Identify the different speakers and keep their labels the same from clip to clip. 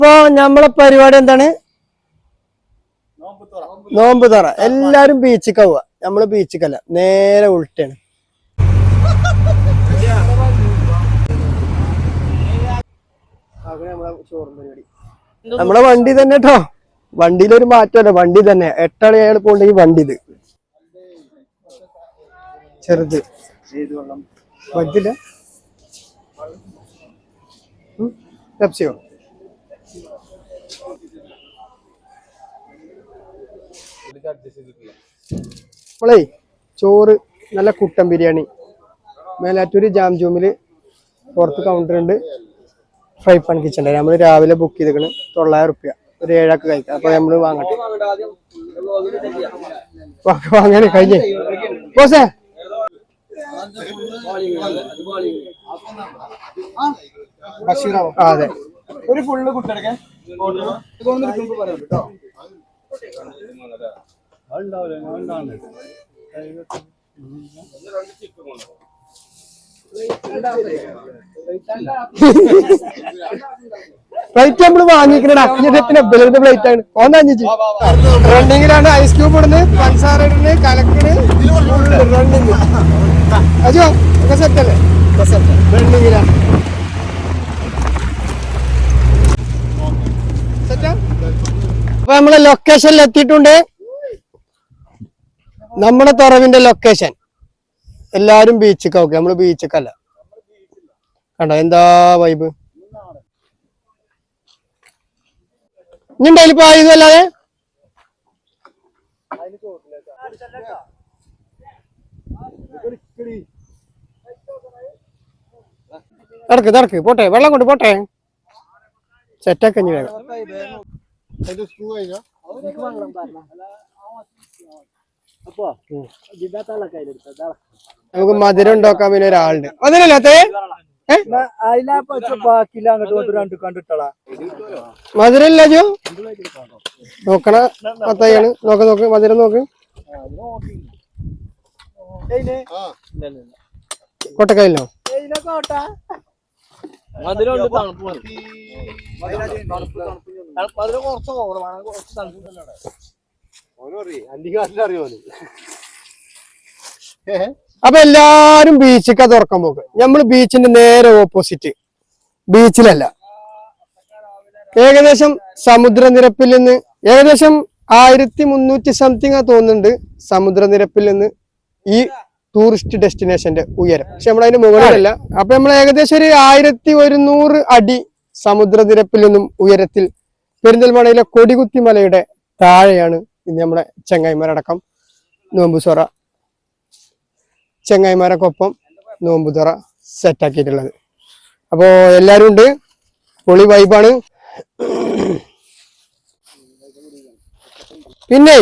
Speaker 1: ഇപ്പൊ നമ്മളെ പരിപാടി എന്താണ്? നോമ്പ് തുറ. എല്ലാരും ബീച്ചിൽ പോവുക. നമ്മള് ബീച്ചിക്കല്ല, നേരെ ഉൾട്ടാണ്. നമ്മളെ വണ്ടി തന്നെ കേട്ടോ. വണ്ടിയിലൊരു മാറ്റമല്ല, വണ്ടി തന്നെ. 8 ആൾ അയാൾ പോണ്ടെങ്കിൽ വണ്ടി ഇത് ചെറുത് വലുതില്ല. പെപ്സിയോ? നമ്മളേ ചോറ്, നല്ല കുട്ടൻ ബിരിയാണി, മേലാറ്റൂര് ജാം ജൂമില് പുറത്ത് കൗണ്ടർ ഉണ്ട്. ഫ്രൈ പാൻ കിച്ചൺ ഉണ്ട്. നമ്മള് രാവിലെ ബുക്ക് ചെയ്തിരിക്കണ്. 900 റുപ്യ ഒരു 7 ആൾക്ക് കഴിക്കാം. അപ്പൊ നമ്മള് വാങ്ങട്ടെ. വാങ്ങാന് കഴിഞ്ഞേ ബോസേ. അതെ, ഒരു ഫുള്ള് കുട്ടികളൊക്കെ ഫ്ലൈറ്റ് നമ്മള് വാങ്ങിക്കണടാ. ഫ്ലൈറ്റ് ആണ് ഒന്നഞ്ഞിച്ച് റണ്ണിങ്ങിലാണ്. ഐസ് ക്യൂബ് ഇടുന്ന്, പഞ്ചസാര ഇടുന്ന്, കലക്കണ് റണ്ണിങ്. അജോ ഒക്കെ സെറ്റല്ലേ? റണ്ണിങ്ങിലാണ്. അപ്പൊ നമ്മളെ ലൊക്കേഷനിൽ എത്തിയിട്ടുണ്ട്. നമ്മുടെ തുറവിന്റെ ലൊക്കേഷൻ. എല്ലാരും ബീച്ചിക്ക് നോക്കി, നമ്മള് ബീച്ചിക്കല്ല. കണ്ടോ എന്താ വൈബ്. ഇനി ഉണ്ടായാലും ഇപ്പൊ ഇതല്ലാതെ നടക്ക് പോട്ടെ, വെള്ളം കൊണ്ട് പോട്ടെ. സെറ്റാക്കഞ്ഞി വേഗം. നമുക്ക് മധുരം ഉണ്ടാക്കാൻ പിന്നെ ഒരാളുണ്ട്. മധുരല്ലാത്തേ മധുരല്ല ജോ നോക്കണ പത്തയാണ്. നോക്ക് മധുരം നോക്ക്. കോട്ടക്കല്ലോ അപ്പൊ എല്ലാരും ബീച്ചിക്കാ തുറക്കാൻ പോക്ക്. നമ്മള് ബീച്ചിന്റെ നേരെ ഓപ്പോസിറ്റ്. ബീച്ചിലല്ല, ഏകദേശം സമുദ്രനിരപ്പിൽ നിന്ന് ഏകദേശം 1300 സംതിങ് തോന്നുന്നുണ്ട് സമുദ്രനിരപ്പിൽ നിന്ന് ഈ ടൂറിസ്റ്റ് ഡെസ്റ്റിനേഷന്റെ ഉയരം. പക്ഷെ നമ്മളതിന്റെ മുകളിലല്ല. അപ്പൊ നമ്മൾ ഏകദേശം ഒരു 1100 അടി സമുദ്രനിരപ്പിൽ നിന്നും ഉയരത്തിൽ പെരിന്തൽമണ്ണയിലെ കൊടികുത്തി മലയുടെ താഴെയാണ് ഇന്ന് നമ്മുടെ ചെങ്ങായിമാരടക്കം നോമ്പുതുറ, ചെങ്ങായിമാരൊക്കൊപ്പം നോമ്പുതുറ സെറ്റാക്കിയിട്ടുള്ളത്. അപ്പോ എല്ലാരും ഉണ്ട്, പൊളി വൈബാണ്. പിന്നെ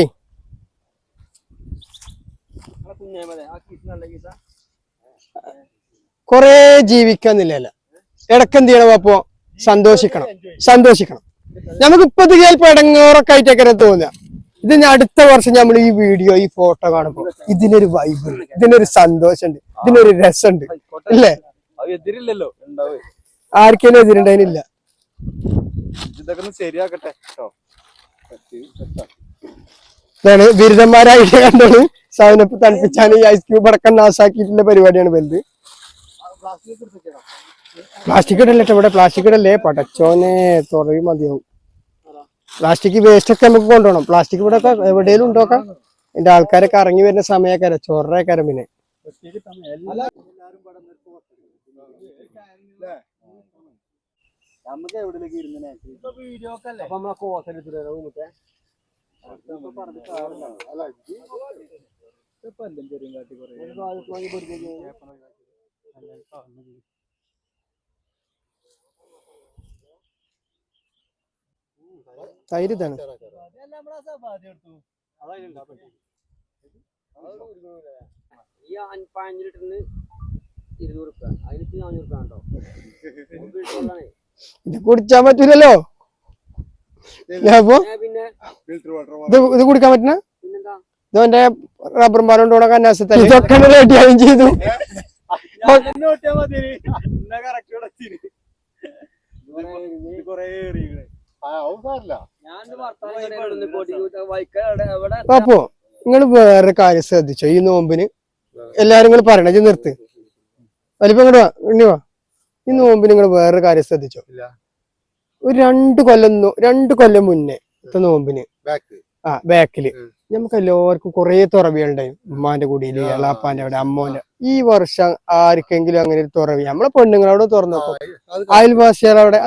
Speaker 1: കൊറേ ജീവിക്കാന്നില്ല. ഇടക്ക് എന്ത് ചെയ്യണം? അപ്പോ സന്തോഷിക്കണം. നമുക്ക് ഇപ്പത് ചിലപ്പോ ഇടങ്ങേറൊക്കെ ആയിട്ടൊക്കെ തോന്നുക. ഇത് അടുത്ത വർഷം നമ്മൾ ഈ വീഡിയോ, ഈ ഫോട്ടോ കാണുമ്പോ ഇതിനൊരു വൈബ് ഉണ്ട്, ഇതിനൊരു സന്തോഷമുണ്ട്, ഇതിനൊരു രസമുണ്ട് അല്ലേ? ആർക്കെങ്കിലും എതിരുണ്ടായില്ല. ഇതാണ് ബിരുദന്മാരായിട്ട് കണ്ടത്. സൗനപ്പ് തണുപ്പിച്ചാണ് ഈ ഐസ് ക്യൂബ് അടക്കം നാശാക്കിയിട്ടുള്ള പരിപാടിയാണ് വലുത്. പ്ലാസ്റ്റിക് ഇടല്ലേ ഇവിടെ, പ്ലാസ്റ്റിക് ഇടല്ലേ പടച്ചോനെ, തുറവി മതിയാവും. പ്ലാസ്റ്റിക് വേസ്റ്റ് ഒക്കെ നമുക്ക് കൊണ്ടുപോകണം. പ്ലാസ്റ്റിക് ഇവിടെ ഒക്കെ എവിടെയും ഉണ്ടോക്കാം. എന്റെ ആൾക്കാരൊക്കെ ഇറങ്ങി വരുന്ന സമയക്കാര ചോറേക്കാരം. പിന്നെ തൈര് ഇതാണ്. ഇത് കുടിച്ചാൻ പറ്റൂലല്ലോ. ഇത് കുടിക്കാൻ പറ്റുന്ന ഇതെന്റെ റബ്ബർ പാലുകൊണ്ട് കൂടെ കന്നാസത്തെ ഇതൊക്കെ റെഡിയായും ചെയ്തു. അപ്പോ നിങ്ങൾ വേറെ കാര്യം ശ്രദ്ധിച്ചോ ഈ നോമ്പിന് എല്ലാരും നിങ്ങൾ പറയണ ഇത് നിർത്ത് വലിപ്പം ഇങ്ങോട്ട് വാ ഇണ്ണി വാ ഈ നോമ്പിന് നിങ്ങൾ വേറൊരു കാര്യം ശ്രദ്ധിച്ചോ ഒരു 2 കൊല്ലം മുന്നേ നോമ്പിന് ബാക്കില് നമുക്ക് എല്ലാവർക്കും കുറെ തുറവികളുണ്ടായി ഉമ്മാന്റെ കുടിയില് എളാപ്പാന്റെ അവിടെ അമ്മോന്റെ ഈ വർഷം ആർക്കെങ്കിലും അങ്ങനെ ഒരു തുറവി നമ്മളെ പെണ്ണുങ്ങളോട് തുറന്നു നോക്കും അയൽവാസികളവിടെ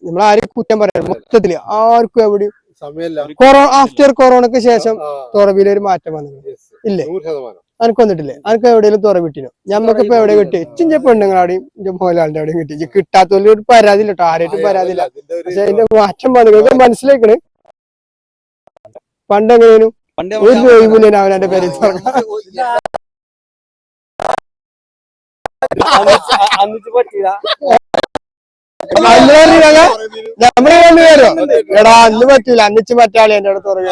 Speaker 1: നമ്മൾ ആരും കുറ്റം പറയാം മൊത്തത്തില് ആർക്കും എവിടെയും ആഫ്റ്റർ കൊറോണക്ക് ശേഷം തുറവിയിലൊരു മാറ്റം വന്നു ഇല്ലേ അനക്ക് വന്നിട്ടില്ലേ അനക്ക് എവിടെയെങ്കിലും തുറവിട്ടിനോ ഞമ്മക്കിപ്പോ എവിടെ കിട്ടി ചിഞ്ച പെണ്ണുങ്ങളവിടെയും ഇന്റെ മോലാളിന്റെ അവിടെയും കിട്ടി കിട്ടാത്തവരിൽ ഒരു പരാതി ഇല്ല കേട്ടോ ആരായിട്ടും പരാതിയില്ല പക്ഷെ അതിന്റെ മാറ്റം വന്നു മനസ്സിലാക്കണ് പണ്ട് എങ്ങനെയായിരുന്നു ഒരു രൂപയില്ല അവനെ പേര് നമ്മള് കണ്ടുവരോ എടാ അന്ന് പറ്റൂല അന്നിച്ച് മറ്റാളി എന്റെ അടുത്ത് തുറവില്ല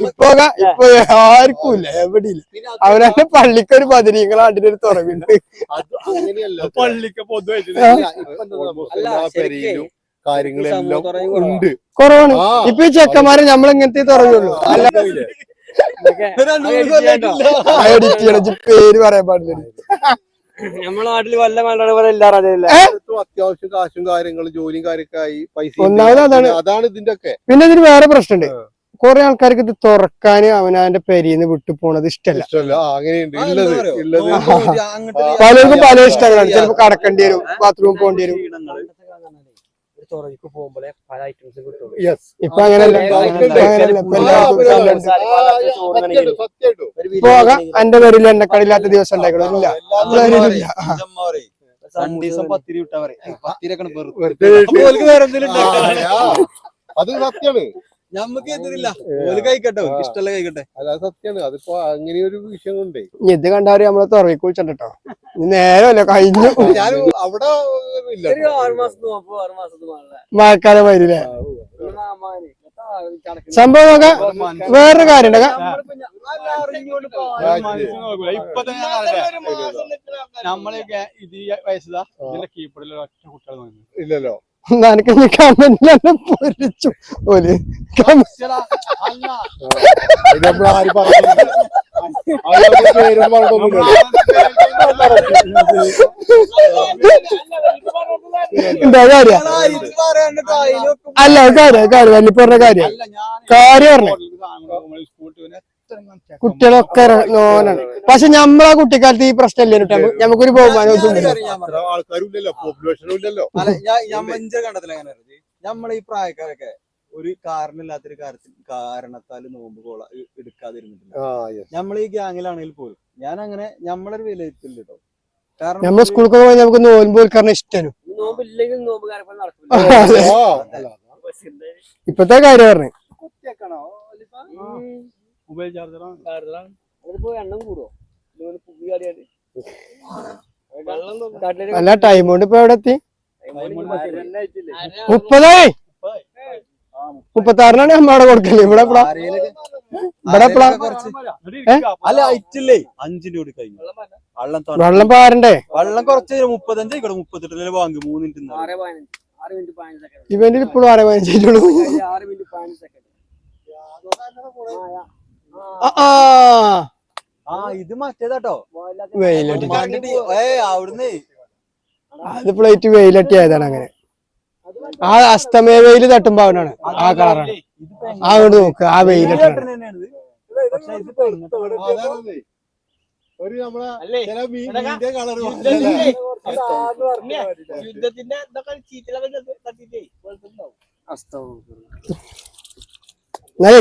Speaker 1: ഇപ്പൊ ആർക്കും ഇല്ല എവിടെയില്ല അവനെ പള്ളിക്കൊരു പതിനീങ്ങളെ നാട്ടിന്റെ ഒരു തുറവിണ്ട് കാര്യങ്ങളെല്ലാം ഉണ്ട് കൊറോണ ഇപ്പൊ ഈ ചെക്കന്മാരെ നമ്മളിങ്ങനത്തെ തുറവുള്ളൂ പേര് പറയാൻ പാടില്ല
Speaker 2: നമ്മളെ നാട്ടില് വല്ല പോലെ ഇല്ലാറില്ല
Speaker 3: അത്യാവശ്യം കാശും കാര്യങ്ങളും ജോലിയും കാര്യമൊക്കെ ആയി പൈസ
Speaker 1: ഒന്നാമത്
Speaker 3: അതാണ് ഇതിന്റെ ഒക്കെ
Speaker 1: പിന്നെ ഇതിന് വേറെ പ്രശ്നമുണ്ട് കുറെ ആൾക്കാർക്ക് ഇത് തുറക്കാന് അവനവന്റെ പെരീന്ന് വിട്ടു പോണത് ഇഷ്ടമല്ല പലർക്കും പല ഇഷ്ടങ്ങളാണ് ചിലപ്പോ കടക്കേണ്ടി വരും ബാത്റൂമിൽ പോകേണ്ടി വരും ഇപ്പൊ അങ്ങനെയല്ല പോക എന്റെ പേരിൽ എണ്ണക്കടില്ലാത്ത ദിവസം ഉണ്ടായിട്ടില്ല
Speaker 3: അത് സത്യാണ്
Speaker 2: ഞമ്മക്ക് എതിരില്ല കഴിക്കട്ടെ ഇഷ്ടമുള്ള കഴിക്കട്ടെ
Speaker 3: അല്ല സത്യാണ് അതിപ്പോ അങ്ങനെ ഒരു വിഷയം കൊണ്ടേ
Speaker 1: ഇത് കണ്ടാല് നമ്മളെ തുറവിക്ക് വിളിച്ചിട്ടോ നേരമല്ല കഴിഞ്ഞു
Speaker 3: ഞാൻ അവിടെ
Speaker 1: മഴക്കാലം വരില്ലേ സംഭവം നോക്കാം വേറൊരു കാര്യം
Speaker 2: നമ്മളൊക്കെ ഇത് വയസ്സാ ഇതിന്റെ കീപ്പറിൽ ഒറ്റ കുട്ടികൾ
Speaker 3: ഇല്ലല്ലോ
Speaker 1: എനിക്ക് കമന്റിലെല്ലാം പൊരിച്ചു ഓല് എന്താ കാര്യം അല്ല കാര്യം വല്ലിപ്പറഞ്ഞ കാര്യം പറഞ്ഞു കുട്ടികളൊക്കെ നോനാണ് പക്ഷെ നമ്മളാ കുട്ടിക്കാലത്ത് ഈ പ്രശ്നം ഇല്ല നമുക്കൊരു ബഹുമാനം
Speaker 2: കണ്ടത്തില്ല നമ്മളെ ഈ പ്രായക്കാരൊക്കെ ഒരു കാരണമില്ലാത്തൊരു കാരണത്താൽ നോമ്പ് എടുക്കാതിരുന്നിട്ടില്ല നമ്മൾ ഈ ഗ്യാങ്ങിലാണെങ്കിൽ പോലും ഞാൻ അങ്ങനെ നമ്മളൊരു വിലയിരുത്തില്ല കേട്ടോ കാരണം
Speaker 1: നമ്മൾ സ്കൂളിൽ പോയി നമുക്ക് നോമ്പ് കാരണം ഇഷ്ടം ഇപ്പത്തെ കാര്യം പറഞ്ഞു
Speaker 2: മൊബൈൽ ചാർജറാണ്
Speaker 4: എണ്ണം കൂടോ
Speaker 1: അല്ല ടൈം കൊണ്ട് ഇപ്പൊ എവിടെ എത്തി 36 അമ്മ കൊടുക്കല്ലേ ഇവിടെ
Speaker 2: അല്ല അയച്ചില്ലേ 5 രൂപ കഴിഞ്ഞു
Speaker 1: വെള്ളം പാരണ്ടേ
Speaker 2: വെള്ളം കുറച്ച് 35 38 വാങ്ങി 3 മിനിറ്റ്
Speaker 1: ഇവന്റിൽ ഇപ്പോഴും 6:15
Speaker 2: ഇത് മറ്റേതാട്ടോ അവിടുന്ന്
Speaker 1: അത് പ്ലേറ്റ് വെയിലട്ടിയായതാണ് അങ്ങനെ ആ അസ്തമയ വെയില് തട്ടുമ്പോ അവനാണ് ആ കളറാണ് ആ കൊണ്ട് നോക്ക് ആ വെയിലട്ടാണ്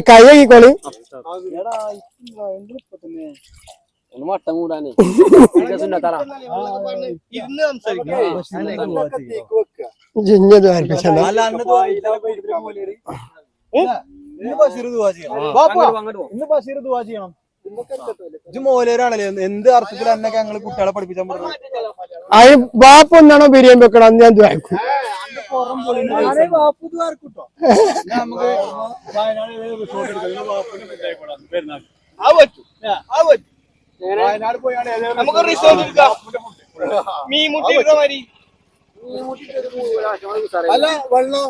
Speaker 1: കൈ കൈക്കോളി
Speaker 4: ഒന്ന് മട്ടം കൂടാനേ
Speaker 2: മോലേരാണല്ലേ എന്ത് അർത്ഥത്തിൽ എന്നൊക്കെ ഞങ്ങള് കുട്ടികളെ പഠിപ്പിച്ചാൽ പറഞ്ഞു
Speaker 1: അതിന് ബാപ്പ് ഒന്നാണോ ബിരിയാണി വെക്കണം അന്ന് ഞാൻ ദ്വാരക്കും
Speaker 2: നമുക്ക് റിസോർട്ട് എടുക്കാം മീൻ മുട്ടി അല്ല വെള്ളം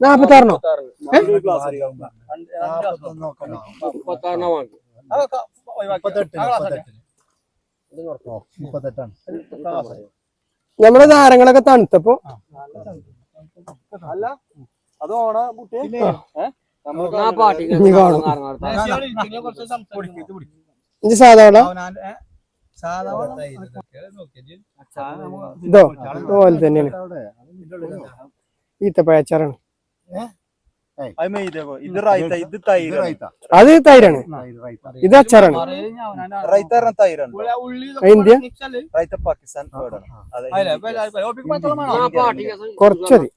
Speaker 1: നാപ്പത്താറിനോ? നമ്മളെ നാരങ്ങളൊക്കെ തണുത്തപ്പോ
Speaker 2: അല്ല അത് ഓണ
Speaker 1: ഇനി കാണും. ഇത് സാധാരണ ഇതോ പോലെ തന്നെയാണ്. ഈത്തപ്പഴച്ചാറാണ്.
Speaker 2: ഇത് റൈത്ത, ഇത് തൈരാണ്.
Speaker 1: അത് തൈരാണ്. ഇത് അച്ചാറാണ്.
Speaker 2: റൈത്ത പറഞ്ഞ തൈരാണ്.
Speaker 1: ഇന്ത്യ
Speaker 2: റൈത്ത പാകിസ്ഥാൻ വേർഡാണ്.
Speaker 1: കുറച്ചതി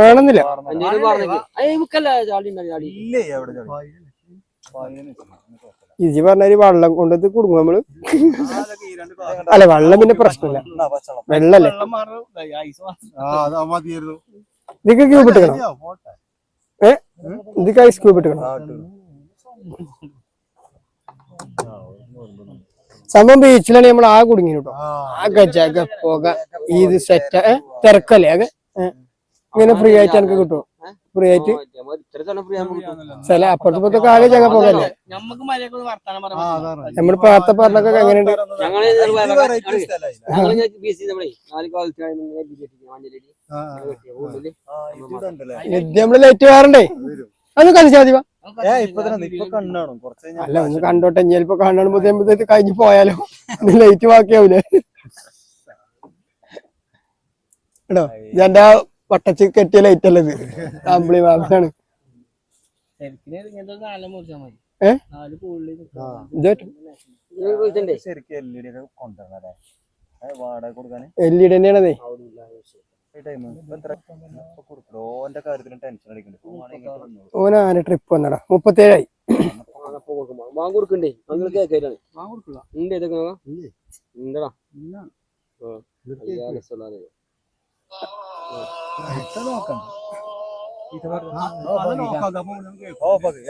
Speaker 1: വേണമെന്നില്ല.
Speaker 2: ഇല്ലേ എവിടെ
Speaker 1: ഇജി പറഞ്ഞ വെള്ളം കൊണ്ടത് കുടുങ്ങും നമ്മള്. അല്ല വെള്ളം പിന്നെ പ്രശ്നമില്ല, വെള്ളല്ലേ. ഇതൊക്കെ ക്യൂബ് ഇട്ടണം. ഇതൊക്കെ ഐസ് ക്യൂബ് ഇട്ടണം. സംഭവം ബീച്ചിലാണ് നമ്മൾ ആ കുടുങ്ങി കേട്ടോ. ആകെ ജഗ പോക ഇത് സെറ്റ് തിരക്കല്ലേ ആകെ. ഇങ്ങനെ ഫ്രീ ആയിട്ട് എനിക്ക് കിട്ടുമോ? ഫ്രീ ആയിട്ട് ചില അപ്പുറത്തൊക്കെ ആകെ ജഗ പോകല്ലേ. നമ്മൾ പാത്ത പറഞ്ഞൊക്കെ എങ്ങനെയുണ്ട്? നമ്മള് ലൈറ്റ് വേറണ്ടേ അത് കളിച്ചാൽ മതി. അല്ല ഒന്ന് കണ്ടോട്ടെ, ചിലപ്പോ കാണുമ്പോ കഴിഞ്ഞു പോയാലോ. ലൈറ്റ് ബാക്കിയാവൂലേ കേട്ടോ. ഇതെന്റെ വട്ടച്ച് കെട്ടിയ ലൈറ്റ് അല്ലേ ഇത്, കമ്പിളി മാത്രാണ്. LED തന്നെയാണതേ. ഓനാണ് ട്രിപ്പ് വന്നടാ. 37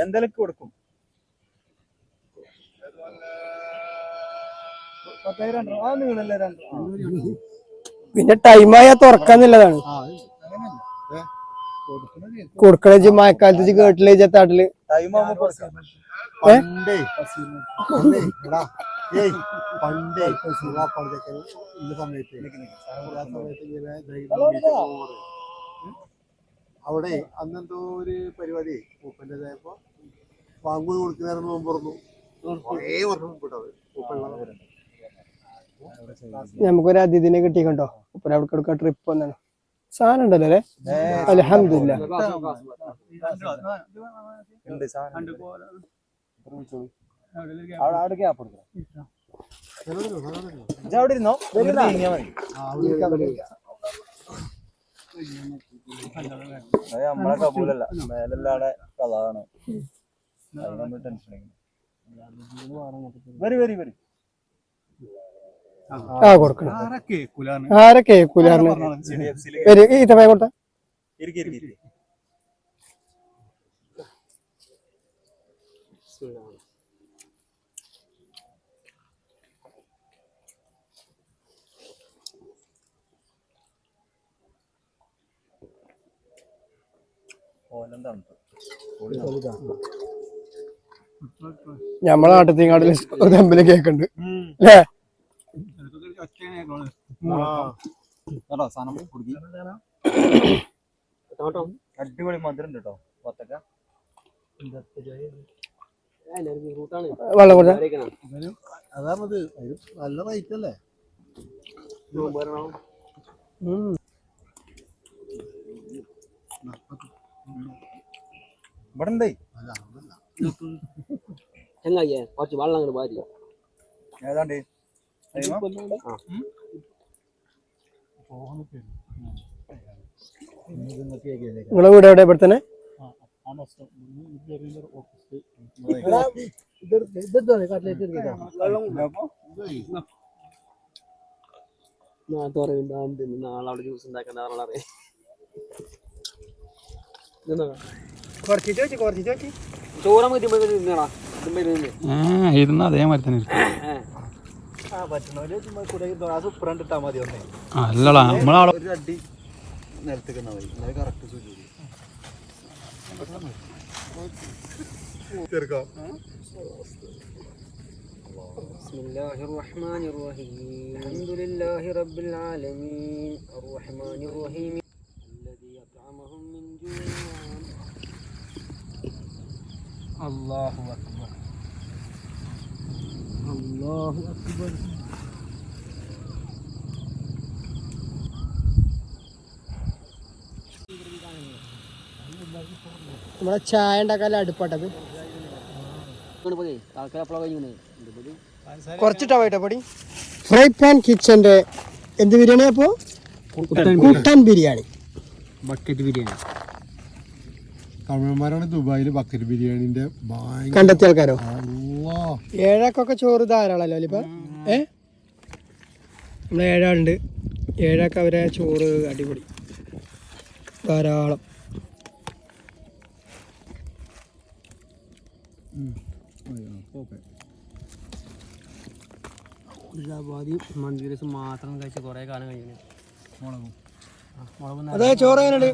Speaker 2: എന്തെങ്കിലും കൊടുക്കും.
Speaker 1: പിന്നെ ടൈമായ തുറക്കാന്നുള്ളതാണ്. കൊടുക്കണ മഴക്കാലത്ത് കേട്ടില്ലേ ചത്താട്ടില്
Speaker 3: അവിടെ അന്നെന്തോ ഒരു പരിപാടി പൂപ്പന്റേതായപ്പോ പാമ്പ് കൊടുക്കുന്നേരം പറഞ്ഞു. കുറേ വർഷം മുമ്പിട്ടത് പൂപ്പുള്ള.
Speaker 1: നമുക്കൊരു അതിഥിനെ കിട്ടിക്കണ്ടോ. ഉപ്പന അവിടെ കൊടുക്ക ട്രിപ്പ് വന്നാണ്. സാധനം ഉണ്ടല്ലോ അല്ലേ? അൽഹംദുലില്ലാ.
Speaker 2: നമ്മളെ കബൂലല്ല, മേലല്ലാടെ കളാണ്. ടെൻഷൻ വരി വരി വരി.
Speaker 1: ആ കൊടുക്കണം. ആരെ കേക്കൂലാന്ന് ഈ തവണ കൊടുത്ത ഞമ്മളെ നാട്ടത്തിങ്ങാട്ടില് തമ്മില് കേക്കുണ്ട് അല്ലേ?
Speaker 2: അടിപൊളി മധുരം കേട്ടോ.
Speaker 1: വെള്ളം കൊടുത്ത
Speaker 3: അതാണത്. നല്ല റേറ്റ് അല്ലേ?
Speaker 2: ഇവിടെ എന്തേ
Speaker 4: കുറച്ച് വെള്ളം അങ്ങോട്ട് പാരി.
Speaker 2: ഏതാണ്ട്
Speaker 1: നിങ്ങളെ വീട് എവിടെ? ഇവിടെ തന്നെ?
Speaker 4: നാളെ അവിടെ ജ്യൂസ് ഉണ്ടാക്കാൻ അറിയാം. ചോറ
Speaker 5: ഇരുന്ന് അതേമാതിരി തന്നെ ഇരിക്കും.
Speaker 2: ആ പറ്റണവര് ചുമ്മാ കുറെ ഗ്ലാസ് ഉപ്പറണ്ടിട്ടാ മതി ഒന്നേ.
Speaker 5: അല്ലടാ നമ്മളവിടെ
Speaker 2: ഒരു അടി നിലത്തേക്ക് മതി എന്നാലും കറക്റ്റ് സുജൂദ്.
Speaker 4: بسم الله الرحمن الرحيم الحمد لله رب العالمين الرحمن الرحيم الذي أطعمهم من جوع الله أكبر الله أكبر
Speaker 1: നമ്മളെ ചായ ഉണ്ടാക്കാൻ അടുപ്പാട്ടത് കുറച്ചിട്ടാ പോയിട്ടോ പൊടി. ഫ്രൈ പാൻ കിച്ചന്റെ എന്ത് ബിരിയാണി അപ്പോ? കുട്ടൻ ബിരിയാണി,
Speaker 4: ബക്കറ്റ് ബിരിയാണി.
Speaker 3: തമിഴന്മാരാണ് ദുബായില് ബക്കറ്റ് ബിരിയാണിന്റെ
Speaker 1: കണ്ടെത്തിയ ആൾക്കാരോ? ഏഴാക്കൊക്കെ ചോറ് ധാരാളല്ലോ അല്ലിപ്പ. നമ്മളെ ഏഴാളുണ്ട്, ഏഴാക്ക് അവരെ ചോറ് അടിപൊളി ധാരാളം.
Speaker 4: മന്തി രസം മാത്രം കഴിച്ച കുറെ കാലം കഴിഞ്ഞു.
Speaker 1: അതെ ചോറ് എങ്ങനെയുണ്ട്?